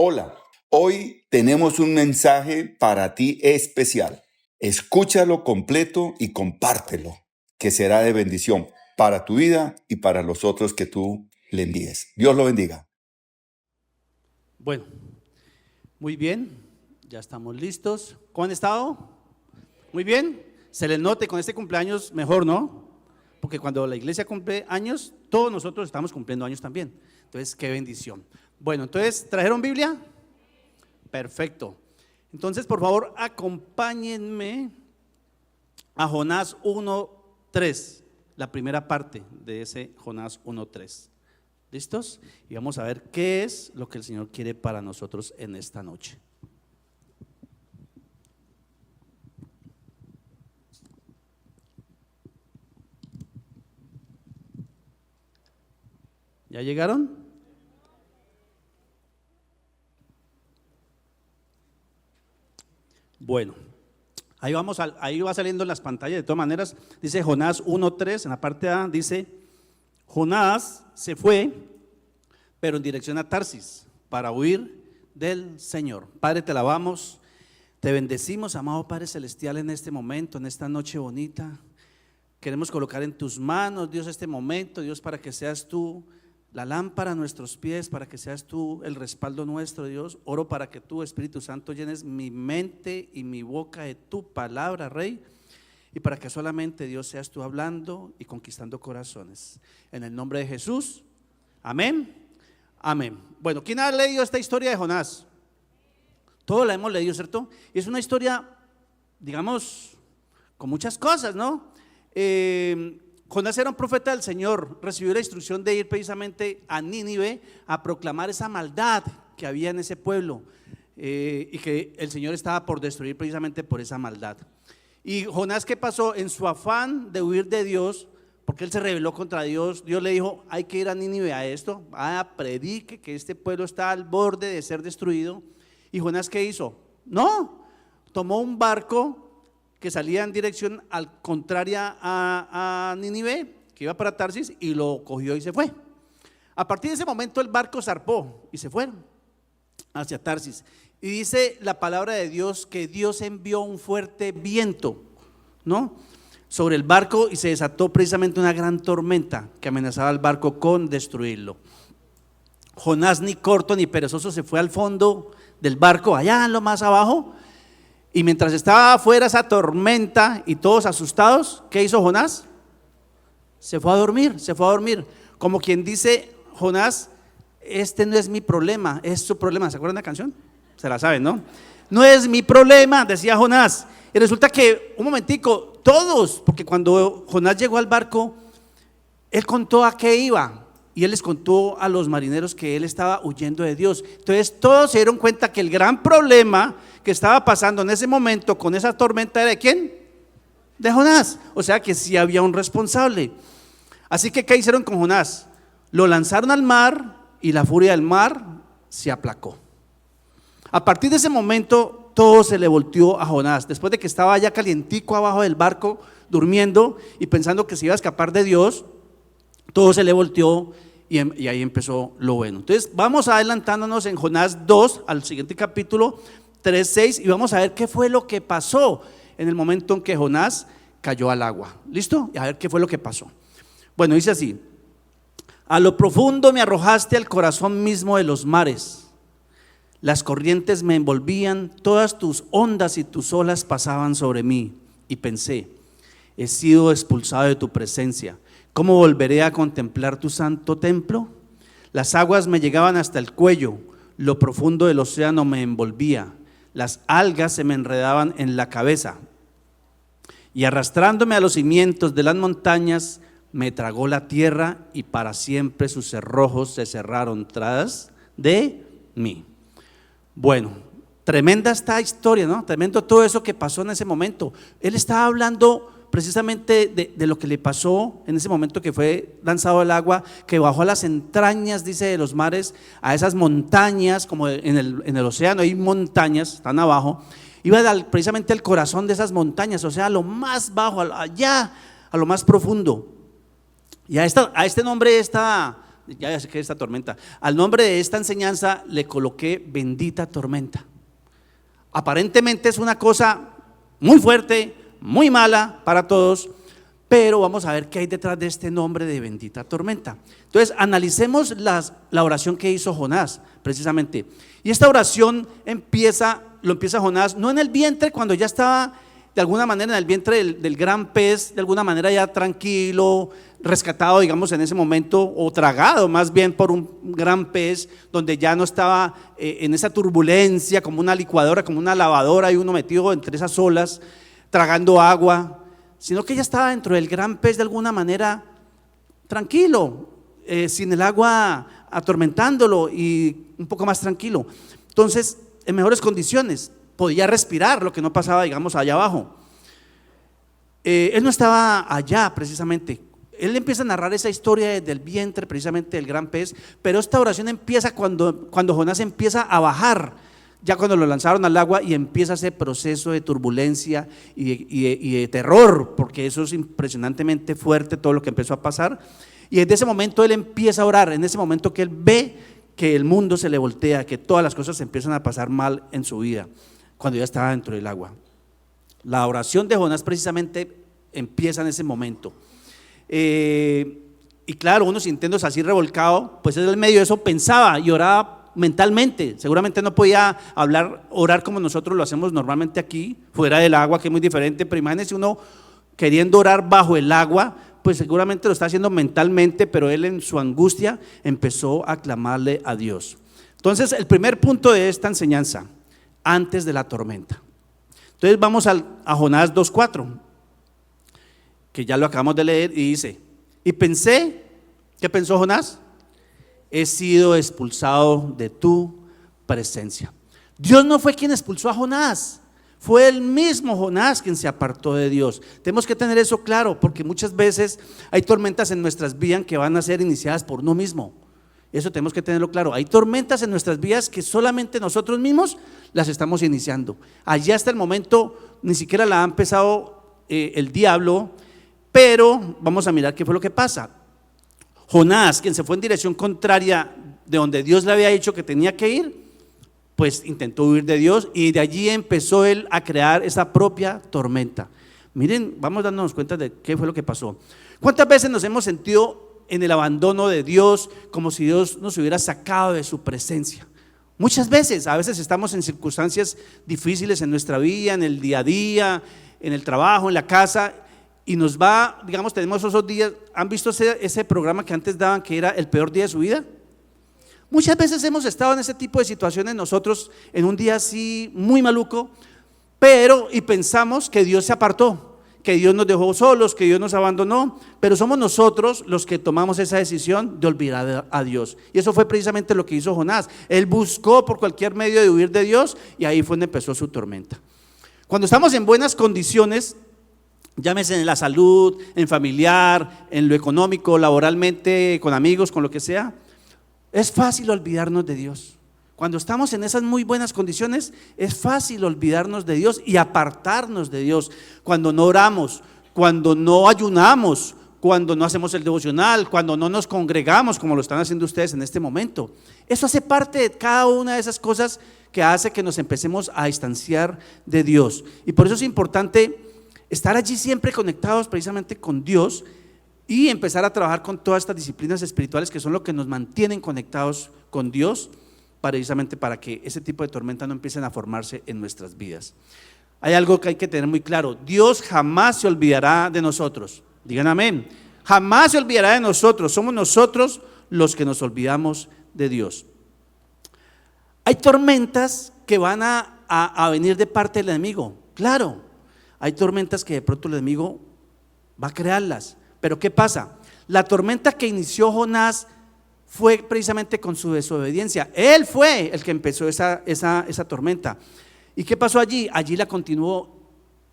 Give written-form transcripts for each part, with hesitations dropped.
Hola, hoy tenemos un mensaje para ti especial. Escúchalo completo y compártelo, que será de bendición para tu vida y para los otros que tú le envíes. Dios lo bendiga. Bueno, muy bien, ya estamos listos. ¿Cómo han estado? Muy bien, se les note con este cumpleaños mejor, ¿no? Porque cuando la iglesia cumple años, todos nosotros estamos cumpliendo años también. Entonces, qué bendición. Bueno, entonces, ¿trajeron Biblia? Perfecto. Entonces, por favor, acompáñenme a Jonás 1:3, la primera parte de ese Jonás 1:3. ¿Listos? Y vamos a ver qué es lo que el Señor quiere para nosotros en esta noche. ¿Ya llegaron? Bueno, ahí vamos, ahí va saliendo en las pantallas. De todas maneras, dice Jonás 1:3, en la parte A dice: Jonás se fue, pero en dirección a Tarsis, para huir del Señor. Padre, te alabamos, te bendecimos, amado Padre Celestial, en este momento, en esta noche bonita. Queremos colocar en tus manos, Dios, este momento, Dios, para que seas tú la lámpara a nuestros pies, para que seas tú el respaldo nuestro, Dios. Oro para que tú, Espíritu Santo, llenes mi mente y mi boca de tu palabra, Rey, y para que solamente, Dios, seas tú hablando y conquistando corazones. En el nombre de Jesús, amén, amén. Bueno, ¿quién ha leído esta historia de Jonás? Todos la hemos leído, ¿cierto? Y es una historia, digamos, con muchas cosas, ¿no? Jonás era un profeta del Señor, recibió la instrucción de ir precisamente a Nínive a proclamar esa maldad que había en ese pueblo, y que el Señor estaba por destruir precisamente por esa maldad. Y Jonás, ¿qué pasó? En su afán de huir de Dios, porque él se rebeló contra Dios, Dios le dijo: hay que ir a Nínive a esto, predique que este pueblo está al borde de ser destruido. Y Jonás, ¿qué hizo? No, tomó un barco que salía en dirección contraria a Nínive, que iba para Tarsis, y lo cogió y se fue. A partir de ese momento el barco zarpó y se fueron hacia Tarsis. Y dice la palabra de Dios que Dios envió un fuerte viento, ¿no?, sobre el barco, y se desató precisamente una gran tormenta que amenazaba al barco con destruirlo. Jonás, ni corto ni perezoso, se fue al fondo del barco, allá en lo más abajo. Y mientras estaba afuera esa tormenta y todos asustados, ¿qué hizo Jonás? Se fue a dormir, como quien dice Jonás: este no es mi problema, es su problema. ¿Se acuerdan de la canción? Se la saben, ¿no? No es mi problema, decía Jonás. Y resulta que, un momentico, todos, porque cuando Jonás llegó al barco, él contó a qué iba. Y él les contó a los marineros que él estaba huyendo de Dios. Entonces todos se dieron cuenta que el gran problema que estaba pasando en ese momento con esa tormenta era ¿de quién? De Jonás. O sea que sí había un responsable. Así que ¿qué hicieron con Jonás? Lo lanzaron al mar y la furia del mar se aplacó. A partir de ese momento todo se le volteó a Jonás. Después de que estaba ya calientico abajo del barco, durmiendo y pensando que se iba a escapar de Dios, todo se le volteó y ahí empezó lo bueno. Entonces vamos adelantándonos en Jonás 2 al siguiente capítulo 3:6, y vamos a ver qué fue lo que pasó en el momento en que Jonás cayó al agua. ¿Listo? Y a ver qué fue lo que pasó. Bueno, dice así: a lo profundo me arrojaste, al corazón mismo de los mares. Las corrientes me envolvían, todas tus ondas y tus olas pasaban sobre mí. Y pensé: he sido expulsado de tu presencia. ¿Cómo volveré a contemplar tu santo templo? Las aguas me llegaban hasta el cuello, lo profundo del océano me envolvía, las algas se me enredaban en la cabeza, y arrastrándome a los cimientos de las montañas, me tragó la tierra, y para siempre sus cerrojos se cerraron tras de mí. Bueno, tremenda esta historia, ¿no? Tremendo todo eso que pasó en ese momento. Él estaba hablando precisamente de lo que le pasó en ese momento que fue lanzado al agua, que bajó a las entrañas, dice, de los mares, a esas montañas, como en el océano hay montañas, están abajo, iba precisamente al corazón de esas montañas, o sea, a lo más bajo, allá, a lo más profundo. Y a este nombre, esta ya sé que esta tormenta, al nombre de esta enseñanza le coloqué bendita tormenta. Aparentemente es una cosa muy fuerte, muy mala para todos, pero vamos a ver qué hay detrás de este nombre de bendita tormenta. Entonces analicemos la oración que hizo Jonás precisamente. Y esta oración lo empieza Jonás no en el vientre, cuando ya estaba de alguna manera en el vientre del gran pez, de alguna manera ya tranquilo, rescatado, digamos, en ese momento, o tragado más bien por un gran pez, donde ya no estaba en esa turbulencia, como una licuadora, como una lavadora, y uno metido entre esas olas, tragando agua, sino que ya estaba dentro del gran pez de alguna manera tranquilo, sin el agua atormentándolo y un poco más tranquilo. Entonces, en mejores condiciones, podía respirar, lo que no pasaba, digamos, allá abajo. Él no estaba allá precisamente. Él empieza a narrar esa historia desde el vientre precisamente del gran pez, pero esta oración empieza cuando Jonás empieza a bajar, ya cuando lo lanzaron al agua, y empieza ese proceso de turbulencia y de terror, porque eso es impresionantemente fuerte todo lo que empezó a pasar. Y desde ese momento él empieza a orar, en ese momento que él ve que el mundo se le voltea, que todas las cosas empiezan a pasar mal en su vida, cuando ya estaba dentro del agua. La oración de Jonás precisamente empieza en ese momento. Y claro, uno sintiéndose así revolcado, pues en el medio de eso pensaba y oraba mentalmente. Seguramente no podía orar como nosotros lo hacemos normalmente aquí, fuera del agua, que es muy diferente, pero imagínense uno queriendo orar bajo el agua, pues seguramente lo está haciendo mentalmente, pero él en su angustia empezó a clamarle a Dios. Entonces, el primer punto de esta enseñanza, antes de la tormenta. Entonces vamos a Jonás 2:4, que ya lo acabamos de leer, y dice: y pensé, ¿qué pensó Jonás? He sido expulsado de tu presencia. Dios no fue quien expulsó a Jonás, fue el mismo Jonás quien se apartó de Dios. Tenemos que tener eso claro, porque muchas veces hay tormentas en nuestras vidas que van a ser iniciadas por uno mismo. Eso tenemos que tenerlo claro. Hay tormentas en nuestras vidas que solamente nosotros mismos las estamos iniciando. Allá hasta el momento ni siquiera la ha empezado el diablo, pero vamos a mirar qué fue lo que pasa. Jonás, quien se fue en dirección contraria de donde Dios le había dicho que tenía que ir, pues intentó huir de Dios, y de allí empezó él a crear esa propia tormenta. Miren, vamos dándonos cuenta de qué fue lo que pasó. ¿Cuántas veces nos hemos sentido en el abandono de Dios, como si Dios nos hubiera sacado de su presencia? Muchas veces, a veces estamos en circunstancias difíciles en nuestra vida, en el día a día, en el trabajo, en la casa, y nos va, digamos, tenemos esos días. ¿Han visto ese programa que antes daban, que era el peor día de su vida? Muchas veces hemos estado en ese tipo de situaciones nosotros, en un día así muy maluco, y pensamos que Dios se apartó, que Dios nos dejó solos, que Dios nos abandonó, pero somos nosotros los que tomamos esa decisión de olvidar a Dios. Y eso fue precisamente lo que hizo Jonás. Él buscó por cualquier medio de huir de Dios, y ahí fue donde empezó su tormenta. Cuando estamos en buenas condiciones, llámese en la salud, en familiar, en lo económico, laboralmente, con amigos, con lo que sea, es fácil olvidarnos de Dios. Cuando estamos en esas muy buenas condiciones, es fácil olvidarnos de Dios y apartarnos de Dios. Cuando no oramos, cuando no ayunamos, cuando no hacemos el devocional, cuando no nos congregamos como lo están haciendo ustedes en este momento. Eso hace parte de cada una de esas cosas que hace que nos empecemos a distanciar de Dios. Y por eso es importante estar allí siempre conectados precisamente con Dios, y empezar a trabajar con todas estas disciplinas espirituales que son lo que nos mantienen conectados con Dios, precisamente para que ese tipo de tormentas no empiecen a formarse en nuestras vidas. Hay algo que hay que tener muy claro: Dios jamás se olvidará de nosotros. Digan amén. Jamás se olvidará de nosotros, somos nosotros los que nos olvidamos de Dios. Hay tormentas que van a venir de parte del enemigo, claro. Hay tormentas que de pronto el enemigo va a crearlas. Pero ¿qué pasa? La tormenta que inició Jonás fue precisamente con su desobediencia. Él fue el que empezó esa tormenta. ¿Y qué pasó allí? Allí la continuó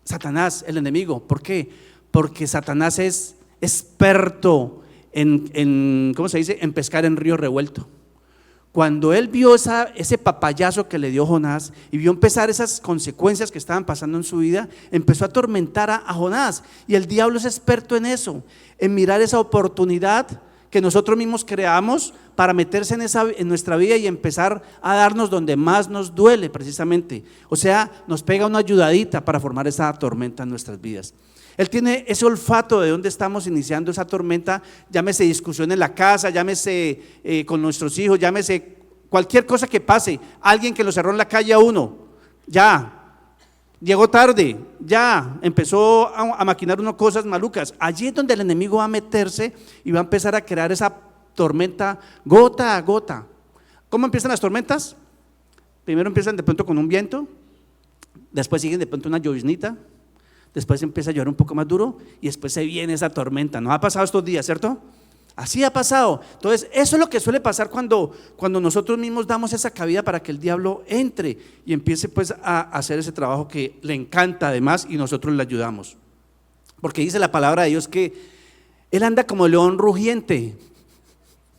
Satanás, el enemigo. ¿Por qué? Porque Satanás es experto ¿cómo se dice? En pescar en río revuelto. Cuando él vio ese papayazo que le dio Jonás y vio empezar esas consecuencias que estaban pasando en su vida, empezó a atormentar a Jonás. Y el diablo es experto en eso, en mirar esa oportunidad que nosotros mismos creamos para meterse en nuestra vida y empezar a darnos donde más nos duele precisamente. O sea, nos pega una ayudadita para formar esa tormenta en nuestras vidas. Él tiene ese olfato de dónde estamos iniciando esa tormenta, llámese discusión en la casa, llámese con nuestros hijos, llámese cualquier cosa que pase, alguien que lo cerró en la calle a uno, ya, llegó tarde, ya, empezó a maquinar unas cosas malucas. Allí es donde el enemigo va a meterse y va a empezar a crear esa tormenta gota a gota. ¿Cómo empiezan las tormentas? Primero empiezan de pronto con un viento, después siguen de pronto una lloviznita, después empieza a llover un poco más duro y después se viene esa tormenta. ¿No ha pasado estos días, cierto? Así ha pasado. Entonces eso es lo que suele pasar cuando nosotros mismos damos esa cabida para que el diablo entre y empiece pues a hacer ese trabajo que le encanta además y nosotros le ayudamos. Porque dice la palabra de Dios que él anda como león rugiente,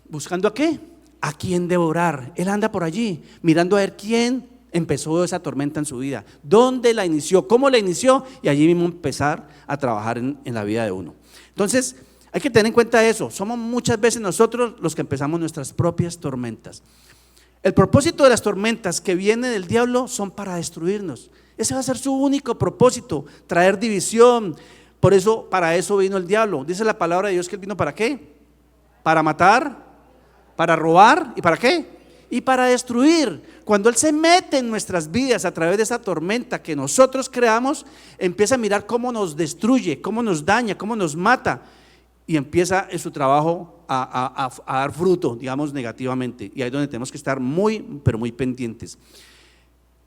buscando ¿a qué? A quién devorar. Él anda por allí mirando a ver quién empezó esa tormenta en su vida, dónde la inició, cómo la inició, y allí mismo empezar a trabajar en la vida de uno. Entonces hay que tener en cuenta eso, somos muchas veces nosotros los que empezamos nuestras propias tormentas. El propósito de las tormentas que viene del diablo son para destruirnos. Ese va a ser su único propósito, traer división. Por eso, para eso vino el diablo. Dice la palabra de Dios que él vino ¿para qué? Para matar, para robar, ¿y para qué? Y para destruir. Cuando él se mete en nuestras vidas a través de esa tormenta que nosotros creamos, empieza a mirar cómo nos destruye, cómo nos daña, cómo nos mata, y empieza en su trabajo a dar fruto, digamos, negativamente. Y ahí es donde tenemos que estar muy, pero muy pendientes.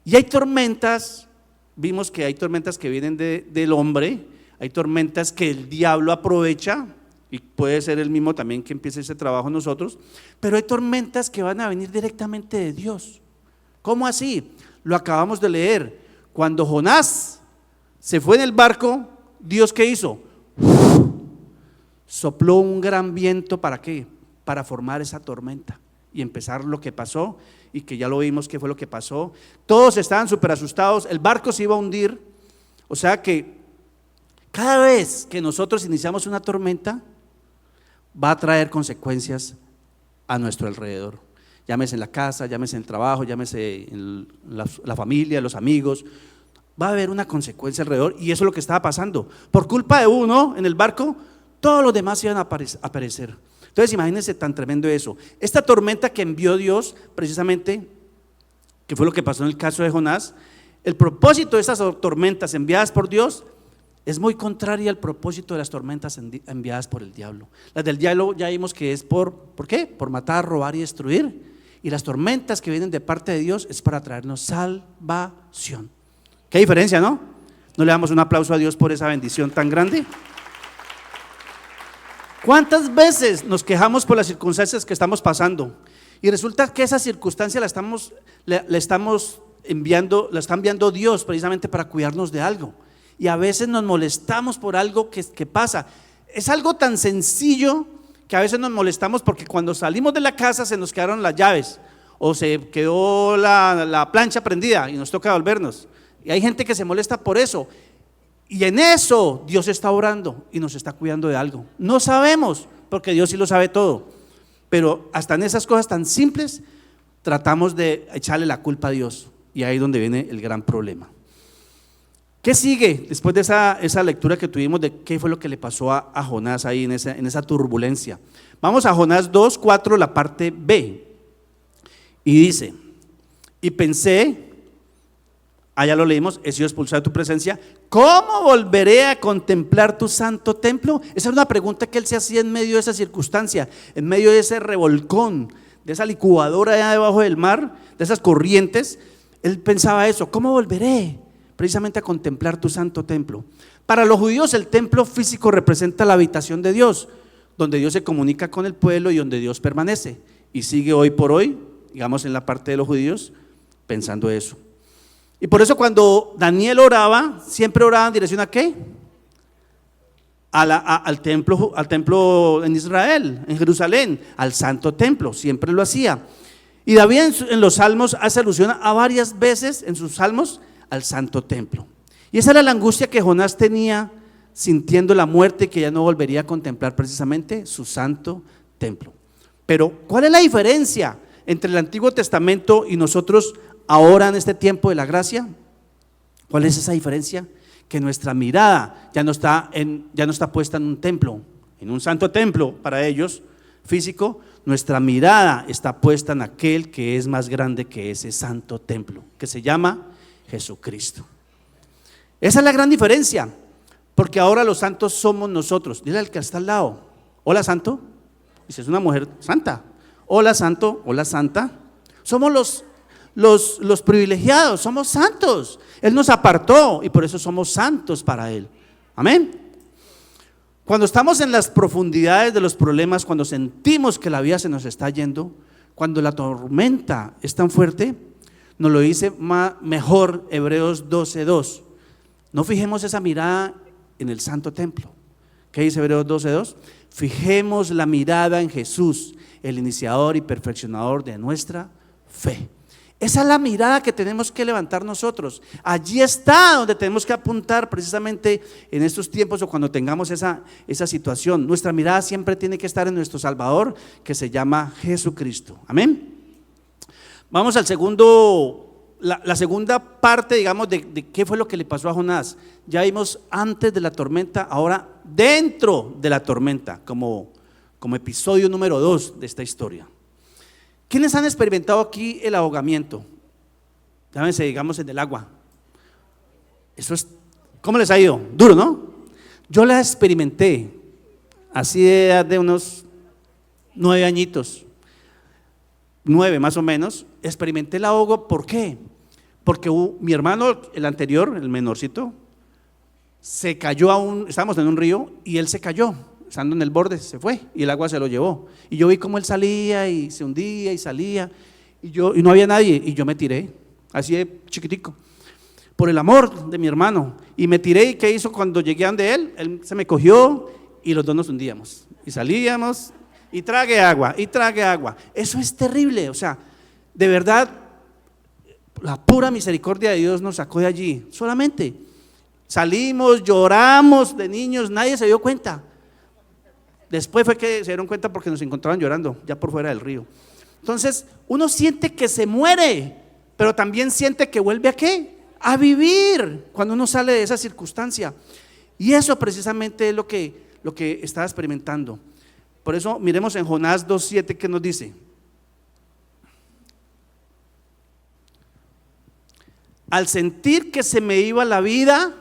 Y hay tormentas, vimos que hay tormentas que vienen del hombre, hay tormentas que el diablo aprovecha, y puede ser el mismo también que empiece ese trabajo en nosotros, pero hay tormentas que van a venir directamente de Dios. ¿Cómo así? Lo acabamos de leer. Cuando Jonás se fue en el barco, ¿Dios qué hizo? Sopló un gran viento, ¿para qué? Para formar esa tormenta y empezar lo que pasó, y que ya lo vimos que fue lo que pasó. Todos estaban súper asustados, el barco se iba a hundir. O sea que cada vez que nosotros iniciamos una tormenta va a traer consecuencias a nuestro alrededor, llámese en la casa, llámese en el trabajo, llámese en la familia, los amigos. Va a haber una consecuencia alrededor, y eso es lo que estaba pasando. Por culpa de uno en el barco, todos los demás iban a perecer. Entonces imagínense tan tremendo eso. Esta tormenta que envió Dios precisamente, que fue lo que pasó en el caso de Jonás, el propósito de estas tormentas enviadas por Dios es muy contraria al propósito de las tormentas enviadas por el diablo. Las del diablo ya vimos que es ¿por qué? Por matar, robar y destruir. Y las tormentas que vienen de parte de Dios es para traernos salvación. ¿Qué diferencia, no? ¿No le damos un aplauso a Dios por esa bendición tan grande? ¿Cuántas veces nos quejamos por las circunstancias que estamos pasando? Y resulta que esa circunstancia la están enviando Dios precisamente para cuidarnos de algo. Y a veces nos molestamos por algo que pasa. Es algo tan sencillo que a veces nos molestamos porque cuando salimos de la casa se nos quedaron las llaves o se quedó la plancha prendida y nos toca volvernos. Y hay gente que se molesta por eso. Y en eso Dios está orando y nos está cuidando de algo. No sabemos, porque Dios sí lo sabe todo. Pero hasta en esas cosas tan simples tratamos de echarle la culpa a Dios. Y ahí es donde viene el gran problema. ¿Qué sigue después de esa lectura que tuvimos de qué fue lo que le pasó a Jonás ahí en esa turbulencia? Vamos a Jonás 2:4, la parte B. Y dice: y pensé, allá lo leímos, he sido expulsado de tu presencia, ¿cómo volveré a contemplar tu santo templo? Esa era una pregunta que él se hacía en medio de esa circunstancia, en medio de ese revolcón, de esa licuadora allá debajo del mar, de esas corrientes. Él pensaba eso, ¿cómo volveré precisamente a contemplar tu santo templo? Para los judíos el templo físico representa la habitación de Dios, donde Dios se comunica con el pueblo y donde Dios permanece, y sigue hoy por hoy, digamos en la parte de los judíos, pensando eso. Y por eso cuando Daniel oraba, siempre oraba en dirección ¿a qué? Al templo en Israel, en Jerusalén, al santo templo, siempre lo hacía. Y David en los salmos hace alusión a varias veces en sus salmos al santo templo. Y esa era la angustia que Jonás tenía, sintiendo la muerte, que ya no volvería a contemplar precisamente su santo templo. Pero, ¿cuál es la diferencia entre el Antiguo Testamento y nosotros ahora en este tiempo de la gracia? ¿Cuál es esa diferencia? Que nuestra mirada ya no está puesta en un templo, en un santo templo para ellos, físico. Nuestra mirada está puesta en aquel que es más grande que ese santo templo, que se llama Jesucristo. Esa es la gran diferencia, porque ahora los santos somos nosotros. Dile al que está al lado: hola santo. Dice, es una mujer santa. Hola santo, hola santa. Somos los privilegiados, somos santos. Él nos apartó y por eso somos santos para Él. Amén. Cuando estamos en las profundidades de los problemas, cuando sentimos que la vida se nos está yendo, cuando la tormenta es tan fuerte, nos lo dice mejor Hebreos 12:2. No fijemos esa mirada en el santo templo. ¿Qué dice Hebreos 12:2? Fijemos la mirada en Jesús, el iniciador y perfeccionador de nuestra fe. Esa es la mirada que tenemos que levantar nosotros. Allí está donde tenemos que apuntar precisamente en estos tiempos o cuando tengamos esa situación. Nuestra mirada siempre tiene que estar en nuestro Salvador, que se llama Jesucristo. Amén. Vamos al la segunda parte, digamos, de qué fue lo que le pasó a Jonás. Ya vimos antes de la tormenta, ahora dentro de la tormenta, como episodio número 2 de esta historia. ¿Quiénes han experimentado aquí el ahogamiento? Llámense, digamos, en el agua. Eso es, ¿cómo les ha ido? Duro, ¿no? Yo la experimenté así de unos 9 añitos, 9 más o menos. Experimenté el ahogo. ¿Por qué? Porque mi hermano, el anterior, el menorcito, se cayó estábamos en un río y él se cayó. Estando en el borde, se fue y el agua se lo llevó. Y yo vi cómo él salía y se hundía y salía y no había nadie, y yo me tiré, así de chiquitico, por el amor de mi hermano, y me tiré. ¿Y qué hizo cuando llegué a donde él se me cogió y los dos nos hundíamos y salíamos y trague agua y trague agua? Eso es terrible. O sea, de verdad, la pura misericordia de Dios nos sacó de allí. Solamente salimos, lloramos de niños, nadie se dio cuenta. Después fue que se dieron cuenta porque nos encontraban llorando ya por fuera del río. Entonces uno siente que se muere, pero también siente que vuelve ¿a qué? A vivir cuando uno sale de esa circunstancia. Y eso precisamente es lo que estaba experimentando. Por eso miremos en Jonás 2:7 que nos dice: al sentir que se me iba la vida,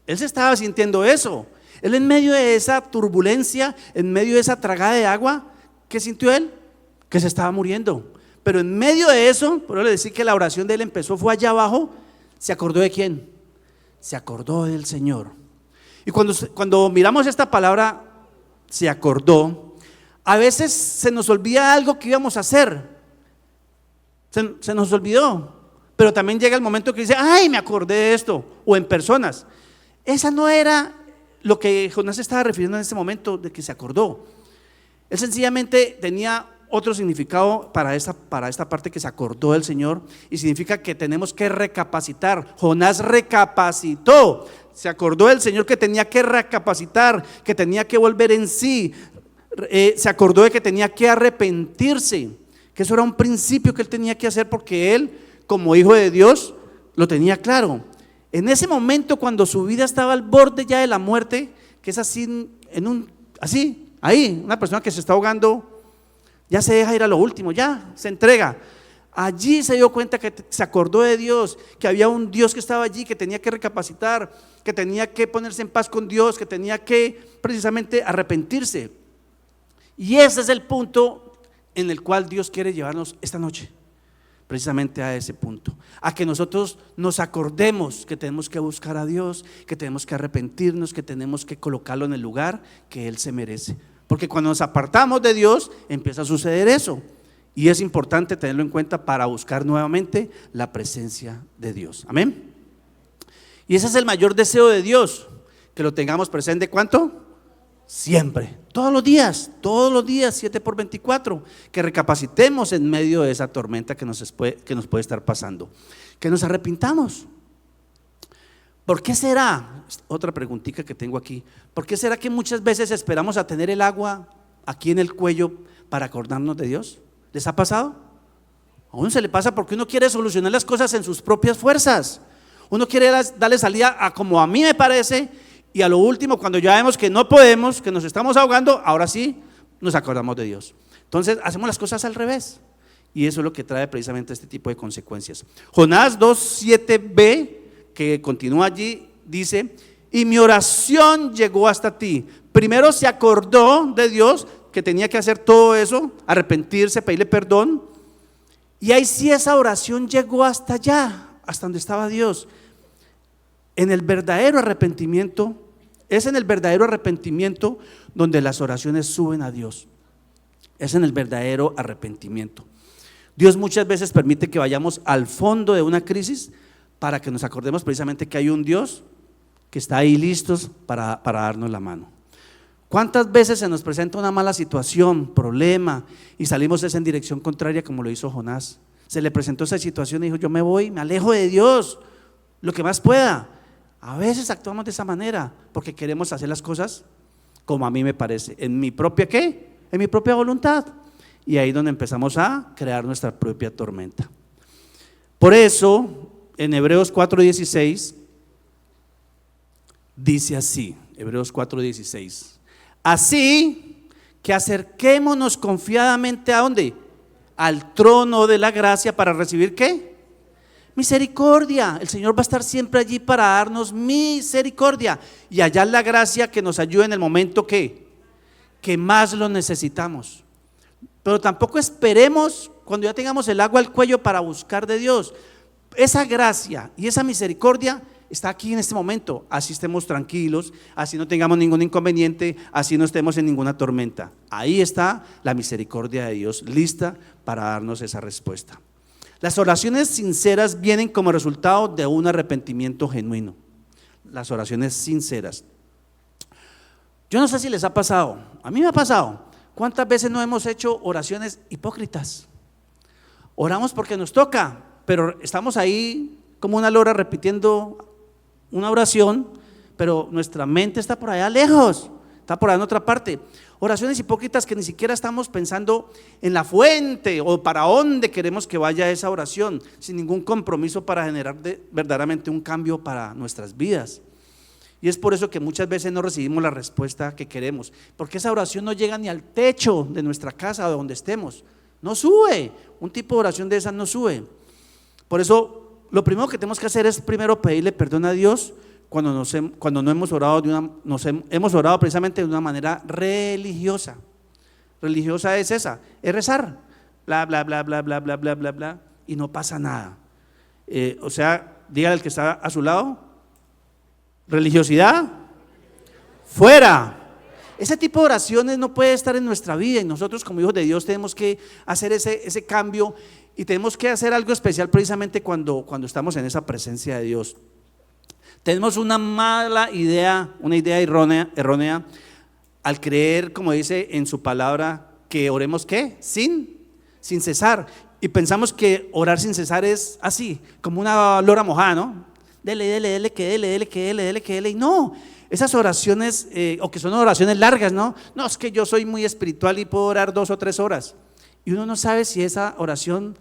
él se estaba sintiendo eso. Él en medio de esa turbulencia, en medio de esa tragada de agua, ¿qué sintió él? Que se estaba muriendo. Pero en medio de eso, por eso le decía que la oración de él fue allá abajo. ¿Se acordó de quién? Se acordó del Señor. Y cuando miramos esta palabra, se acordó, a veces se nos olvida algo que íbamos a hacer. Se nos olvidó. Pero también llega el momento que dice: ay, me acordé de esto. O en personas. Esa no era lo que Jonás estaba refiriendo en este momento de que se acordó. Él sencillamente tenía otro significado para esta parte, que se acordó del Señor, y significa que tenemos que recapacitar. Jonás recapacitó, se acordó del Señor, que tenía que recapacitar, que tenía que volver en sí. Se acordó de que tenía que arrepentirse, que eso era un principio que él tenía que hacer, porque él, como hijo de Dios, lo tenía claro. En ese momento, cuando su vida estaba al borde ya de la muerte, que es así, ahí, una persona que se está ahogando, ya se deja ir a lo último, ya se entrega. Allí se dio cuenta que se acordó de Dios, que había un Dios que estaba allí, que tenía que recapacitar, que tenía que ponerse en paz con Dios, que tenía que precisamente arrepentirse. Y ese es el punto en el cual Dios quiere llevarnos esta noche. Precisamente a ese punto, a que nosotros nos acordemos que tenemos que buscar a Dios, que tenemos que arrepentirnos, que tenemos que colocarlo en el lugar que Él se merece. Porque cuando nos apartamos de Dios, empieza a suceder eso. Y es importante tenerlo en cuenta para buscar nuevamente la presencia de Dios. Amén. Y ese es el mayor deseo de Dios, que lo tengamos presente. ¿Cuánto? Siempre, todos los días, 7/24, que recapacitemos en medio de esa tormenta que nos puede estar pasando, que nos arrepintamos. ¿Por qué será? Otra preguntita que tengo aquí. ¿Por qué será que muchas veces esperamos a tener el agua aquí en el cuello para acordarnos de Dios? ¿Les ha pasado? A uno se le pasa porque uno quiere solucionar las cosas en sus propias fuerzas. Uno quiere darle salida a como a mí me parece, y a lo último, cuando ya vemos que no podemos, que nos estamos ahogando, ahora sí nos acordamos de Dios. Entonces hacemos las cosas al revés, y eso es lo que trae precisamente este tipo de consecuencias. Jonás 2:7b, que continúa allí, dice: y mi oración llegó hasta ti. Primero se acordó de Dios que tenía que hacer todo eso, arrepentirse, pedirle perdón, y ahí sí esa oración llegó hasta allá, hasta donde estaba Dios. En el verdadero arrepentimiento, es en el verdadero arrepentimiento donde las oraciones suben a Dios. Es en el verdadero arrepentimiento. Dios muchas veces permite que vayamos al fondo de una crisis para que nos acordemos precisamente que hay un Dios que está ahí listos para darnos la mano. ¿Cuántas veces se nos presenta una mala situación, problema, y salimos en dirección contraria como lo hizo Jonás? Se le presentó esa situación y dijo: yo me voy, me alejo de Dios, lo que más pueda. A veces actuamos de esa manera porque queremos hacer las cosas como a mí me parece, en mi propia ¿qué? En mi propia voluntad. Y ahí es donde empezamos a crear nuestra propia tormenta. Por eso, en Hebreos 4:16 dice así, Hebreos 4:16: así que acerquémonos confiadamente ¿a dónde? Al trono de la gracia para recibir ¿qué? Misericordia. El Señor va a estar siempre allí para darnos misericordia y hallar la gracia que nos ayude en el momento que más lo necesitamos. Pero tampoco esperemos cuando ya tengamos el agua al cuello para buscar de Dios. Esa gracia y esa misericordia está aquí en este momento, así estemos tranquilos, así no tengamos ningún inconveniente, así no estemos en ninguna tormenta. Ahí está la misericordia de Dios lista para darnos esa respuesta. Las oraciones sinceras vienen como resultado de un arrepentimiento genuino. Las oraciones sinceras. Yo no sé si les ha pasado, a mí me ha pasado. ¿Cuántas veces no hemos hecho oraciones hipócritas? Oramos porque nos toca, pero estamos ahí como una lora repitiendo una oración, pero nuestra mente está por allá lejos, está por allá en otra parte. Oraciones hipócritas que ni siquiera estamos pensando en la fuente o para dónde queremos que vaya esa oración, sin ningún compromiso para generar verdaderamente un cambio para nuestras vidas. Y es por eso que muchas veces no recibimos la respuesta que queremos, porque esa oración no llega ni al techo de nuestra casa o de donde estemos, no sube, un tipo de oración de esas no sube. Por eso lo primero que tenemos que hacer es primero pedirle perdón a Dios cuando no hemos orado hemos orado precisamente de una manera religiosa. Religiosa es esa, es rezar, bla bla bla bla bla bla bla bla bla, y no pasa nada. O sea, dígale al que está a su lado: religiosidad, fuera. Ese tipo de oraciones no puede estar en nuestra vida, y nosotros como hijos de Dios tenemos que hacer ese cambio, y tenemos que hacer algo especial precisamente cuando estamos en esa presencia de Dios. Tenemos una mala idea, una idea errónea al creer, como dice en su palabra, que oremos ¿qué? Sin cesar, y pensamos que orar sin cesar es así, como una lora mojada, ¿no? Dele, que dele, y no, esas oraciones, o que son oraciones largas, ¿no? No, es que yo soy muy espiritual y puedo orar 2 o 3 horas, y uno no sabe si esa oración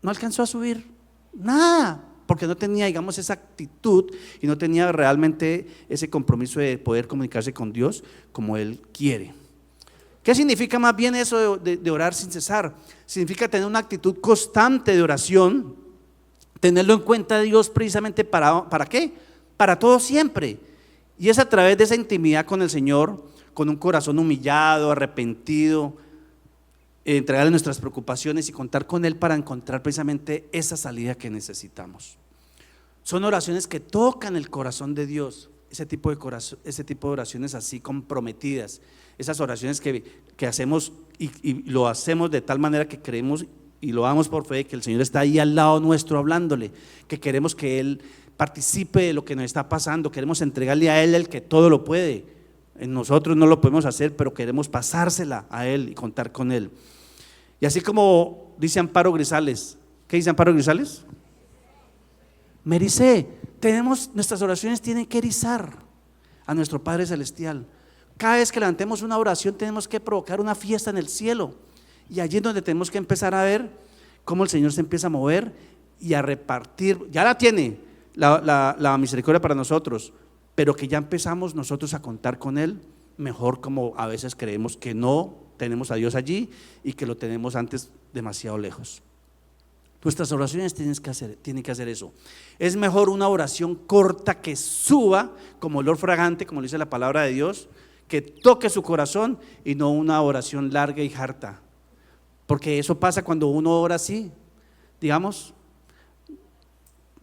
no alcanzó a subir nada, porque no tenía, digamos, esa actitud y no tenía realmente ese compromiso de poder comunicarse con Dios como Él quiere. ¿Qué significa más bien eso de orar sin cesar? Significa tener una actitud constante de oración, tenerlo en cuenta Dios precisamente ¿para qué? Para todo siempre. Y es a través de esa intimidad con el Señor, con un corazón humillado, arrepentido, entregarle nuestras preocupaciones y contar con Él para encontrar precisamente esa salida que necesitamos. Son oraciones que tocan el corazón de Dios, ese tipo de oraciones así comprometidas, esas oraciones que hacemos y lo hacemos de tal manera que creemos y lo damos por fe, que el Señor está ahí al lado nuestro hablándole, que queremos que Él participe de lo que nos está pasando, queremos entregarle a Él el que todo lo puede. En nosotros no lo podemos hacer, pero queremos pasársela a Él y contar con Él. Y así como dice Amparo Grisales, ¿qué dice Amparo Grisales? Me ericé. Nuestras oraciones tienen que erizar a nuestro Padre Celestial. Cada vez que levantemos una oración tenemos que provocar una fiesta en el cielo. Y allí es donde tenemos que empezar a ver cómo el Señor se empieza a mover y a repartir. Ya la tiene la misericordia para nosotros, pero que ya empezamos nosotros a contar con Él mejor, como a veces creemos que no tenemos a Dios allí y que lo tenemos antes demasiado lejos. Nuestras oraciones tienen que hacer eso. Es mejor una oración corta que suba como olor fragante, como dice la palabra de Dios, que toque su corazón, y no una oración larga y harta. Porque eso pasa cuando uno ora así, digamos,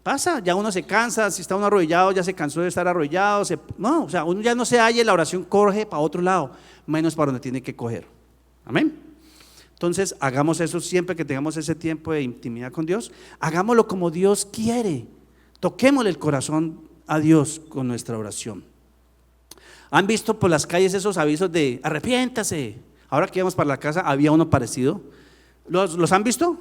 pasa, ya uno se cansa, si está uno arrodillado, ya se cansó de estar arrodillado, o sea, uno ya no se halla, la oración corre para otro lado, menos para donde tiene que coger. Amén. Entonces, hagamos eso siempre que tengamos ese tiempo de intimidad con Dios, hagámoslo como Dios quiere, toquémosle el corazón a Dios con nuestra oración. ¿Han visto por las calles esos avisos de arrepiéntase? Ahora que íbamos para la casa había uno parecido. ¿Los han visto?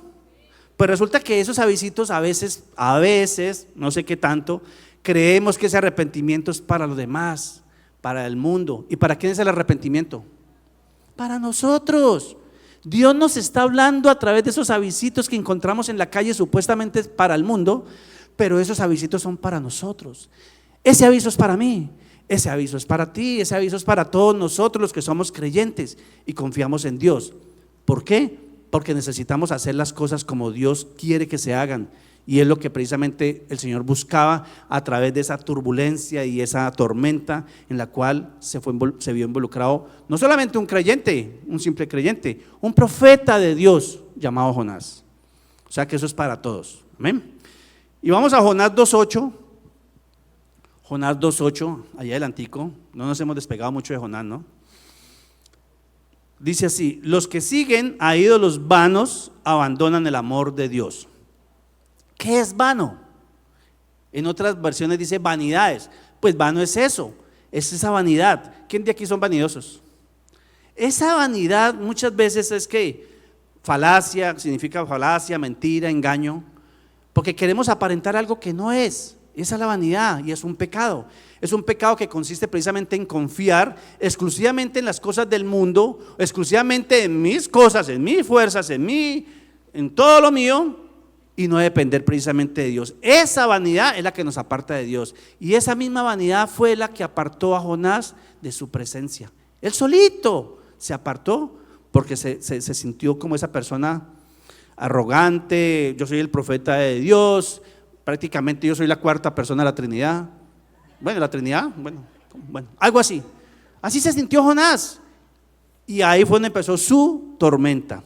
Pues resulta que esos avisitos a veces, no sé qué tanto, creemos que ese arrepentimiento es para los demás, para el mundo. ¿Y para quién es el arrepentimiento? Para nosotros. Dios nos está hablando a través de esos avisitos que encontramos en la calle, supuestamente para el mundo, pero esos avisitos son para nosotros. Ese aviso es para mí, ese aviso es para ti, ese aviso es para todos nosotros los que somos creyentes y confiamos en Dios. ¿Por qué? Porque necesitamos hacer las cosas como Dios quiere que se hagan, y es lo que precisamente el Señor buscaba a través de esa turbulencia y esa tormenta en la cual se vio involucrado no solamente un creyente, un simple creyente, un profeta de Dios llamado Jonás. O sea que eso es para todos. Amén. Y vamos a Jonás 2:8. Jonás 2:8, allá adelantico, no nos hemos despegado mucho de Jonás, ¿no? Dice así: los que siguen a ídolos vanos abandonan el amor de Dios. ¿Qué es vano? En otras versiones dice vanidades. Pues vano es eso, es esa vanidad. ¿Quién de aquí son vanidosos? Esa vanidad muchas veces es que falacia, significa falacia, mentira, engaño, porque queremos aparentar algo que no es. Esa es la vanidad y es un pecado. Es un pecado que consiste precisamente en confiar exclusivamente en las cosas del mundo, exclusivamente en mis cosas, en mis fuerzas, en todo lo mío, y no depender precisamente de Dios. Esa vanidad es la que nos aparta de Dios, y esa misma vanidad fue la que apartó a Jonás de su presencia. Él solito se apartó porque se sintió como esa persona arrogante. Yo soy el profeta de Dios, prácticamente yo soy la cuarta persona de la Trinidad. Bueno, la Trinidad, bueno, algo así. Así se sintió Jonás, y ahí fue donde empezó su tormenta.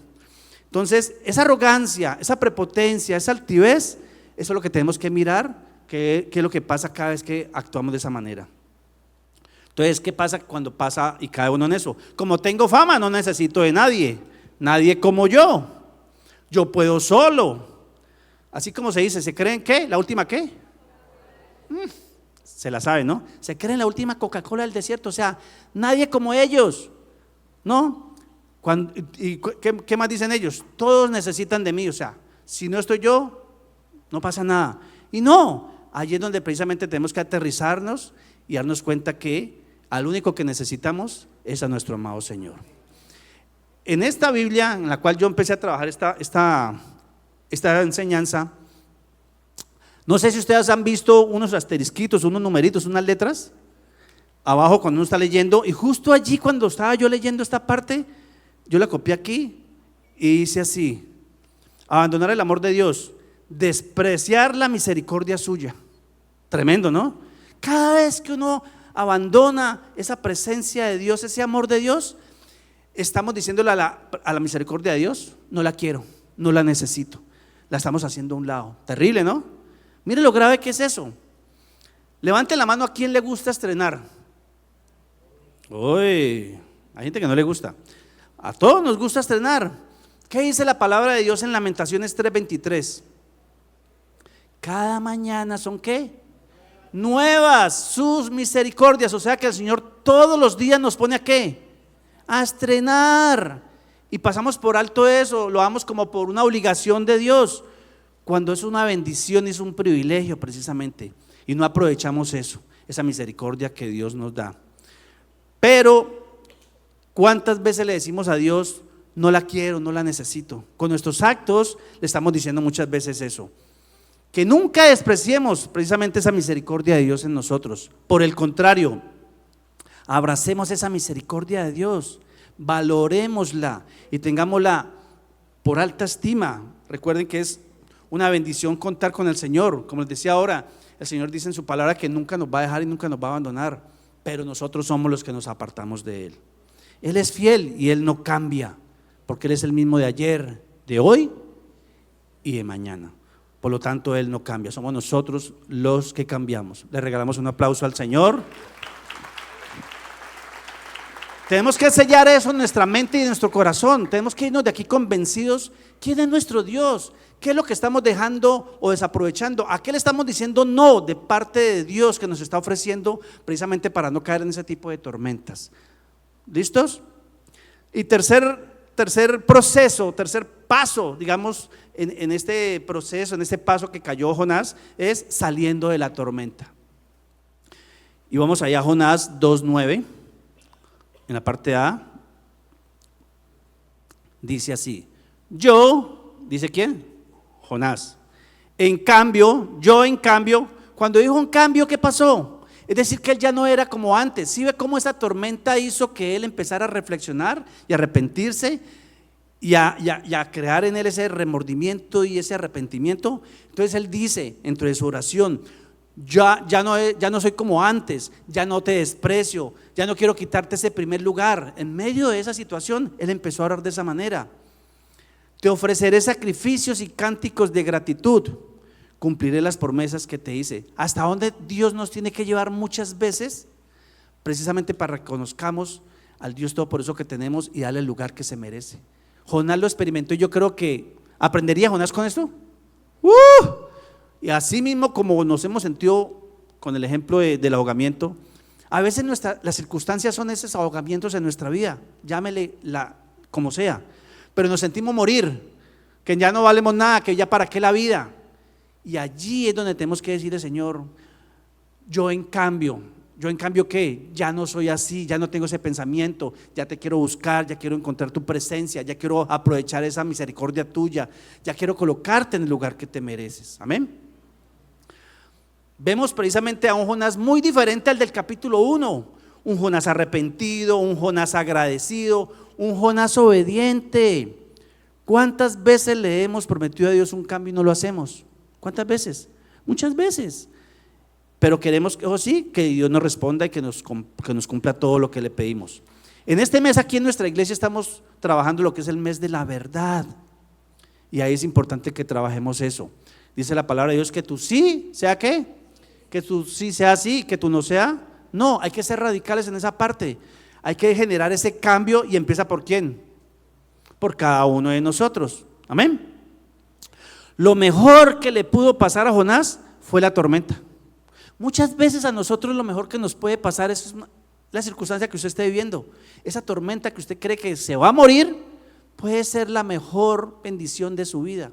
Entonces, esa arrogancia, esa prepotencia, esa altivez, eso es lo que tenemos que mirar, qué es lo que pasa cada vez que actuamos de esa manera. Entonces, ¿qué pasa cuando pasa y cae uno en eso? Como tengo fama, no necesito de nadie como yo puedo solo. Así como se dice, ¿se creen qué? ¿La última qué? Se la sabe, ¿no? Se creen la última Coca-Cola del desierto, o sea, nadie como ellos, ¿no? ¿Qué más dicen ellos? Todos necesitan de mí, o sea, si no estoy yo, no pasa nada. Y no, allí es donde precisamente tenemos que aterrizarnos y darnos cuenta que al único que necesitamos es a nuestro amado Señor. En esta Biblia en la cual yo empecé a trabajar esta enseñanza, no sé si ustedes han visto unos asterisquitos, unos numeritos, unas letras abajo cuando uno está leyendo, y justo allí cuando estaba yo leyendo esta parte, yo la copié aquí y dice así: abandonar el amor de Dios, despreciar la misericordia suya. Tremendo, ¿no? Cada vez que uno abandona esa presencia de Dios, ese amor de Dios, estamos diciéndole a la misericordia de Dios: no la quiero, no la necesito, la estamos haciendo a un lado. Terrible, ¿no? Mire lo grave que es eso. Levante la mano a quien le gusta estrenar. Uy, hay gente que no le gusta. A todos nos gusta estrenar. ¿Qué dice la palabra de Dios en Lamentaciones 3:23? Cada mañana son ¿qué? Nuevas sus misericordias. O sea que el Señor todos los días nos pone ¿a qué? A estrenar. Y pasamos por alto eso, lo damos como por una obligación de Dios, cuando es una bendición y es un privilegio precisamente, y no aprovechamos eso, esa misericordia que Dios nos da. Pero ¿Cuántas veces le decimos a Dios, no la quiero, no la necesito? Con nuestros actos le estamos diciendo muchas veces eso. Que nunca despreciemos precisamente esa misericordia de Dios en nosotros. Por el contrario, abracemos esa misericordia de Dios, valorémosla y tengámosla por alta estima. Recuerden que es una bendición contar con el Señor. Como les decía ahora, el Señor dice en su palabra que nunca nos va a dejar y nunca nos va a abandonar, pero nosotros somos los que nos apartamos de Él. Él es fiel y Él no cambia, porque Él es el mismo de ayer, de hoy y de mañana. Por lo tanto, Él no cambia, somos nosotros los que cambiamos. Le regalamos un aplauso al Señor. Tenemos que sellar eso en nuestra mente y en nuestro corazón. Tenemos que irnos de aquí convencidos. ¿Quién es nuestro Dios? ¿Qué es lo que estamos dejando o desaprovechando? ¿A qué le estamos diciendo no de parte de Dios que nos está ofreciendo precisamente para no caer en ese tipo de tormentas? ¿Listos? Y tercer proceso, tercer paso, digamos, en este proceso, en este paso que cayó Jonás, es saliendo de la tormenta. Y vamos allá a Jonás 2:9. En la parte A dice así: yo, ¿dice quién? Jonás. En cambio, cuando dijo en cambio, ¿qué pasó? Es decir, que él ya no era como antes. ¿Sí ve cómo esa tormenta hizo que él empezara a reflexionar y a arrepentirse y a crear en él ese remordimiento y ese arrepentimiento? Entonces él dice dentro de su oración: ya no soy como antes, ya no te desprecio, ya no quiero quitarte ese primer lugar. En medio de esa situación, él empezó a orar de esa manera: te ofreceré sacrificios y cánticos de gratitud, cumpliré las promesas que te hice. ¿Hasta dónde Dios nos tiene que llevar muchas veces? Precisamente para que reconozcamos al Dios Todopoderoso que tenemos y darle el lugar que se merece. Jonás lo experimentó y yo creo que ¿aprendería Jonás con esto? Y así mismo como nos hemos sentido con el ejemplo del ahogamiento, a veces las circunstancias son esos ahogamientos en nuestra vida, llámele como sea, pero nos sentimos morir, que ya no valemos nada, que ya para qué la vida. Y allí es donde tenemos que decirle: Señor, yo en cambio ¿qué? Ya no soy así, ya no tengo ese pensamiento, ya te quiero buscar, ya quiero encontrar tu presencia, ya quiero aprovechar esa misericordia tuya, ya quiero colocarte en el lugar que te mereces. Amén. Vemos precisamente a un Jonás muy diferente al del capítulo 1, un Jonás arrepentido, un Jonás agradecido, un Jonás obediente. ¿Cuántas veces le hemos prometido a Dios un cambio y no lo hacemos? ¿Cuántas veces? Muchas veces. Pero queremos que Dios nos responda y que nos cumpla todo lo que le pedimos. En este mes aquí en nuestra iglesia estamos trabajando lo que es el mes de la verdad, y ahí es importante que trabajemos eso. Dice la palabra de Dios que tu sí sea ¿qué? Que tu sí sea sí, que tu no sea no. Hay que ser radicales en esa parte. Hay que generar ese cambio, y empieza ¿por quién? Por cada uno de nosotros. Amén. Lo mejor que le pudo pasar a Jonás fue la tormenta. Muchas veces a nosotros lo mejor que nos puede pasar es la circunstancia que usted esté viviendo. Esa tormenta que usted cree que se va a morir puede ser la mejor bendición de su vida.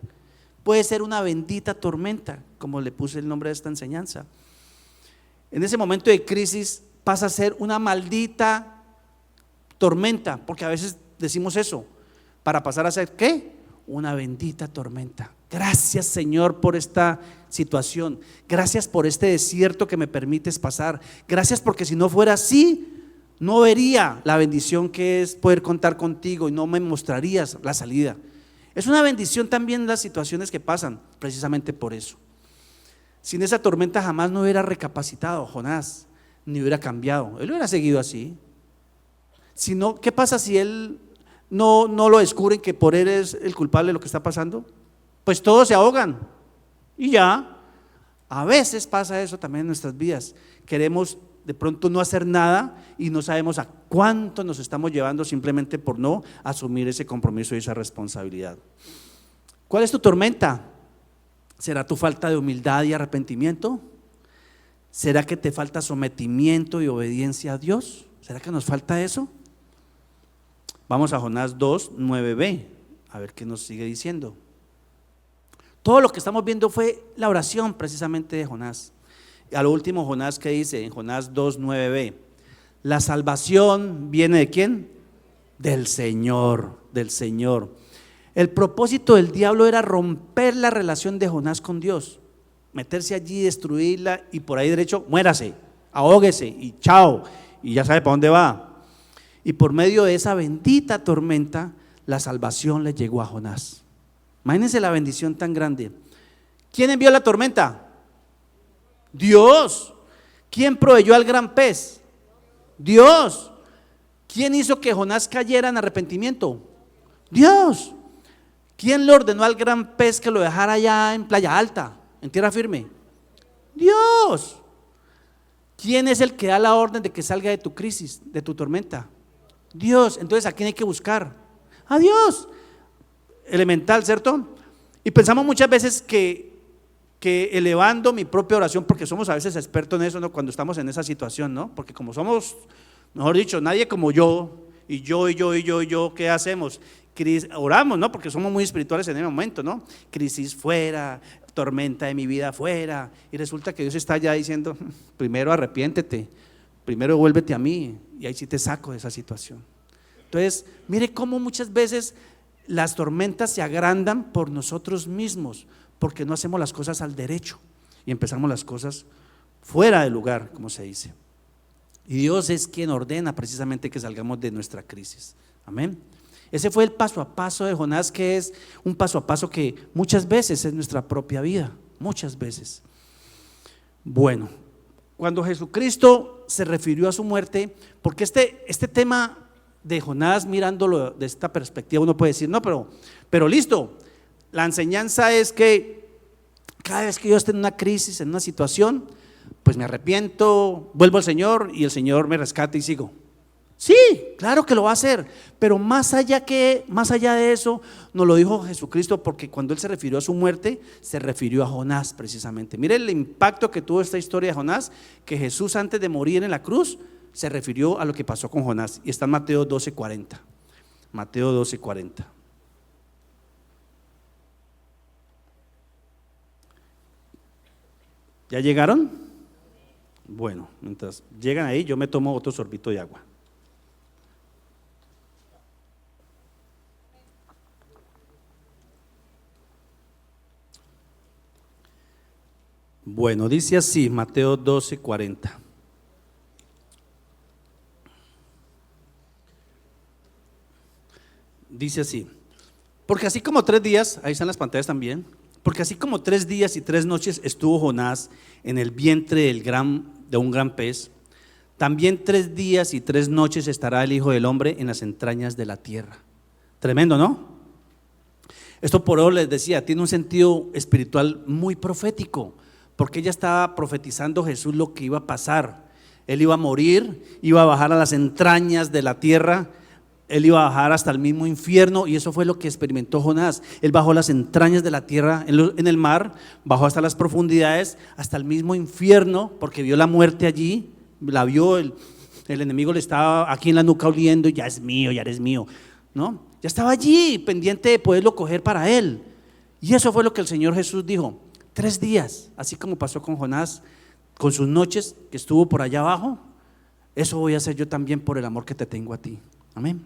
Puede ser una bendita tormenta, como le puse el nombre de esta enseñanza. En ese momento de crisis pasa a ser una maldita tormenta, porque a veces decimos eso, para pasar a ser ¿qué? Una bendita tormenta. Gracias, Señor, por esta situación. Gracias por este desierto que me permites pasar. Gracias porque si no fuera así, no vería la bendición que es poder contar contigo y no me mostrarías la salida. Es una bendición también las situaciones que pasan, precisamente por eso. Sin esa tormenta jamás no hubiera recapacitado Jonás, ni hubiera cambiado. Él hubiera seguido así. Si no, ¿qué pasa si él no lo descubren que por él es el culpable de lo que está pasando? Pues todos se ahogan y ya. A veces pasa eso también en nuestras vidas. Queremos de pronto no hacer nada y no sabemos a cuánto nos estamos llevando simplemente por no asumir ese compromiso y esa responsabilidad. ¿Cuál es tu tormenta? ¿Será tu falta de humildad y arrepentimiento? ¿Será que te falta sometimiento y obediencia a Dios? ¿Será que nos falta eso? Vamos a Jonás 2:9b, a ver qué nos sigue diciendo. Todo lo que estamos viendo fue la oración precisamente de Jonás. A lo último, Jonás, ¿qué dice? En Jonás 2:9b, la salvación viene ¿de quién? Del Señor, del Señor. El propósito del diablo era romper la relación de Jonás con Dios, meterse allí, destruirla y por ahí derecho, muérase, ahóguese y chao, y ya sabe para dónde va. Y por medio de esa bendita tormenta, la salvación le llegó a Jonás. Imagínense la bendición tan grande. ¿Quién envió la tormenta? Dios. ¿Quién proveyó al gran pez? Dios. ¿Quién hizo que Jonás cayera en arrepentimiento? Dios. ¿Quién le ordenó al gran pez que lo dejara allá en Playa Alta, en tierra firme? Dios. ¿Quién es el que da la orden de que salga de tu crisis, de tu tormenta? Dios. Entonces, ¿a quién hay que buscar? A Dios. Elemental, ¿cierto? Y pensamos muchas veces que elevando mi propia oración, porque somos a veces expertos en eso, ¿no? Cuando estamos en esa situación, ¿no? Porque como somos, mejor dicho, nadie como yo, y yo, ¿qué hacemos? Oramos, ¿no? Porque somos muy espirituales en el momento, ¿no? Crisis fuera, tormenta de mi vida fuera, y resulta que Dios está ya diciendo, primero arrepiéntete, primero vuélvete a mí, y ahí sí te saco de esa situación. Entonces, mire cómo muchas veces las tormentas se agrandan por nosotros mismos, porque no hacemos las cosas al derecho y empezamos las cosas fuera de lugar, como se dice. Y Dios es quien ordena precisamente que salgamos de nuestra crisis. Amén. Ese fue el paso a paso de Jonás, que es un paso a paso que muchas veces es nuestra propia vida, muchas veces. Bueno, cuando Jesucristo se refirió a su muerte, porque este tema de Jonás, mirándolo de esta perspectiva, uno puede decir, no, pero listo, la enseñanza es que cada vez que yo esté en una crisis, en una situación, pues me arrepiento, vuelvo al Señor y el Señor me rescata y sigo. Sí, claro que lo va a hacer, pero más allá de eso, nos lo dijo Jesucristo, porque cuando Él se refirió a su muerte, se refirió a Jonás precisamente. Mire el impacto que tuvo esta historia de Jonás, que Jesús antes de morir en la cruz, se refirió a lo que pasó con Jonás, y está en Mateo 12:40. Mateo 12:40. ¿Ya llegaron? Bueno, mientras llegan ahí, yo me tomo otro sorbito de agua. Bueno, dice así, Mateo 12:40. Dice así, porque así como 3 días, ahí están las pantallas también, porque así como 3 días y 3 noches estuvo Jonás en el vientre de un gran pez, también 3 días y 3 noches estará el Hijo del Hombre en las entrañas de la tierra. Tremendo, ¿no? Esto por eso les decía, tiene un sentido espiritual muy profético, porque ella estaba profetizando Jesús lo que iba a pasar. Él iba a morir, iba a bajar a las entrañas de la tierra, él iba a bajar hasta el mismo infierno, y eso fue lo que experimentó Jonás. Él bajó a las entrañas de la tierra en el mar, bajó hasta las profundidades, hasta el mismo infierno, porque vio la muerte allí, la vio, el enemigo le estaba aquí en la nuca oliendo, ya es mío, ya eres mío, ¿no? Ya estaba allí pendiente de poderlo coger para él. Y eso fue lo que el Señor Jesús dijo: 3 días, así como pasó con Jonás, con sus noches que estuvo por allá abajo, eso voy a hacer yo también por el amor que te tengo a ti. Amén.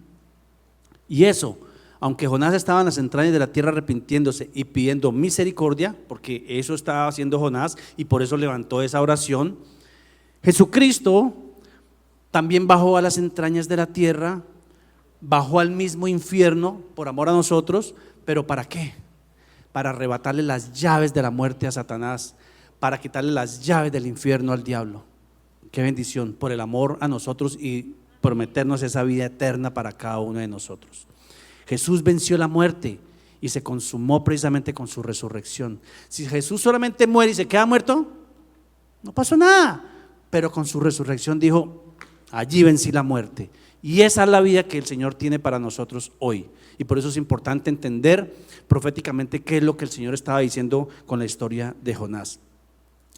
Y eso, aunque Jonás estaba en las entrañas de la tierra arrepintiéndose y pidiendo misericordia, porque eso estaba haciendo Jonás y por eso levantó esa oración, Jesucristo también bajó a las entrañas de la tierra, bajó al mismo infierno por amor a nosotros, pero ¿para qué? Para arrebatarle las llaves de la muerte a Satanás, para quitarle las llaves del infierno al diablo. Qué bendición, por el amor a nosotros y prometernos esa vida eterna para cada uno de nosotros. Jesús venció la muerte y se consumó precisamente con su resurrección. Si Jesús solamente muere y se queda muerto, no pasó nada, pero con su resurrección dijo: allí vencí la muerte. Y esa es la vida que el Señor tiene para nosotros hoy. Y por eso es importante entender proféticamente qué es lo que el Señor estaba diciendo con la historia de Jonás.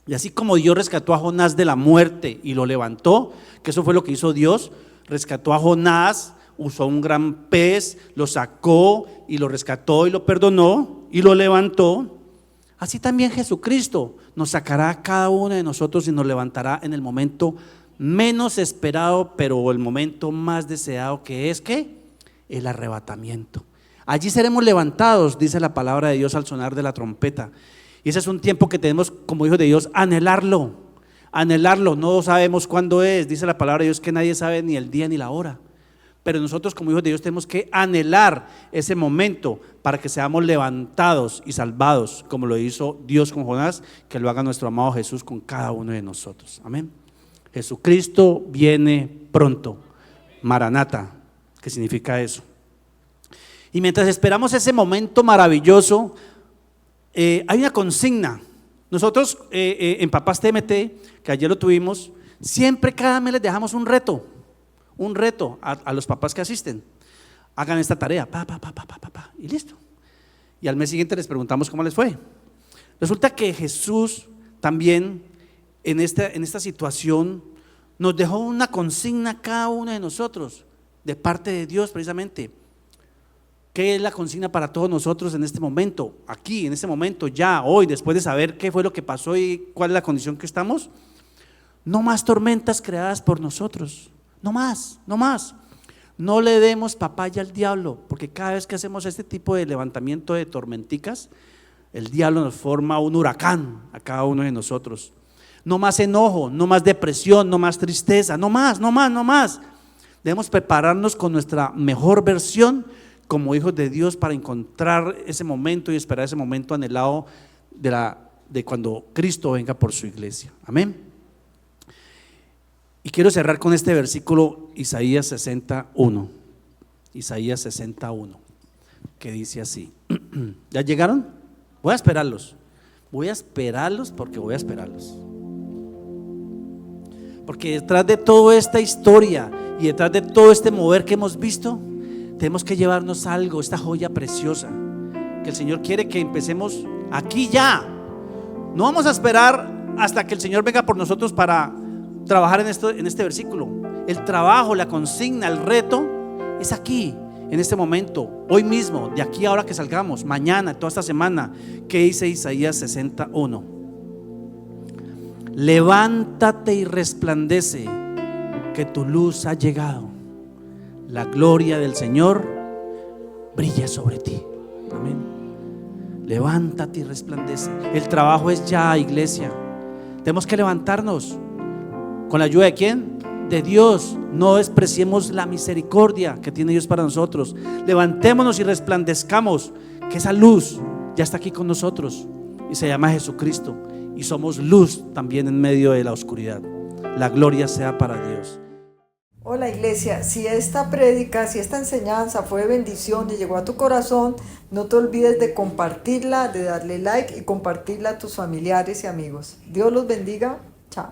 Y así como Dios rescató a Jonás de la muerte y lo levantó, que eso fue lo que hizo Dios, rescató a Jonás, usó un gran pez, lo sacó y lo rescató y lo perdonó y lo levantó. Así también Jesucristo nos sacará a cada uno de nosotros y nos levantará en el momento menos esperado, pero el momento más deseado, que es ¿qué? el arrebatamiento. Allí seremos levantados, dice la palabra de Dios, al sonar de la trompeta. Y ese es un tiempo que tenemos como hijos de Dios, anhelarlo, no sabemos cuándo es, dice la palabra de Dios que nadie sabe ni el día ni la hora. Pero nosotros como hijos de Dios tenemos que anhelar ese momento para que seamos levantados y salvados, como lo hizo Dios con Jonás, que lo haga nuestro amado Jesús con cada uno de nosotros. Amén. Jesucristo viene pronto. Maranata, ¿qué significa eso? Y mientras esperamos ese momento maravilloso, hay una consigna. Nosotros en Papás TMT, que ayer lo tuvimos, siempre cada mes les dejamos un reto a los papás que asisten. Hagan esta tarea, y listo. Y al mes siguiente les preguntamos cómo les fue. Resulta que Jesús también en esta situación nos dejó una consigna a cada uno de nosotros, de parte de Dios precisamente. ¿Qué es la consigna para todos nosotros en este momento? Aquí, en este momento, ya, hoy, después de saber qué fue lo que pasó y cuál es la condición que estamos. No más tormentas creadas por nosotros. No más. No le demos papaya al diablo, porque cada vez que hacemos este tipo de levantamiento de tormenticas, el diablo nos forma un huracán a cada uno de nosotros. No más enojo, no más depresión, no más tristeza, no más. Debemos prepararnos con nuestra mejor versión como hijos de Dios para encontrar ese momento y esperar ese momento anhelado de cuando Cristo venga por su iglesia. Amén. Y quiero cerrar con este versículo, Isaías 61, que dice así. ¿Ya llegaron? Voy a esperarlos porque detrás de toda esta historia y detrás de todo este mover que hemos visto, tenemos que llevarnos algo, esta joya preciosa que el Señor quiere que empecemos aquí ya. No vamos a esperar hasta que el Señor venga por nosotros para trabajar en este versículo. El trabajo, la consigna, el reto es aquí, en este momento, hoy mismo, de aquí a ahora que salgamos, mañana, toda esta semana. ¿Qué dice Isaías 61? Levántate y resplandece, que tu luz ha llegado. La gloria del Señor brilla sobre ti. Amén. Levántate y resplandece. El trabajo es ya, iglesia. Tenemos que levantarnos. ¿Con la ayuda de quién? De Dios. No despreciemos la misericordia que tiene Dios para nosotros. Levantémonos y resplandezcamos, que esa luz ya está aquí con nosotros y se llama Jesucristo, y somos luz también en medio de la oscuridad. La gloria sea para Dios. Hola iglesia, si esta prédica, si esta enseñanza fue de bendición y llegó a tu corazón, no te olvides de compartirla, de darle like y compartirla a tus familiares y amigos. Dios los bendiga. Chao.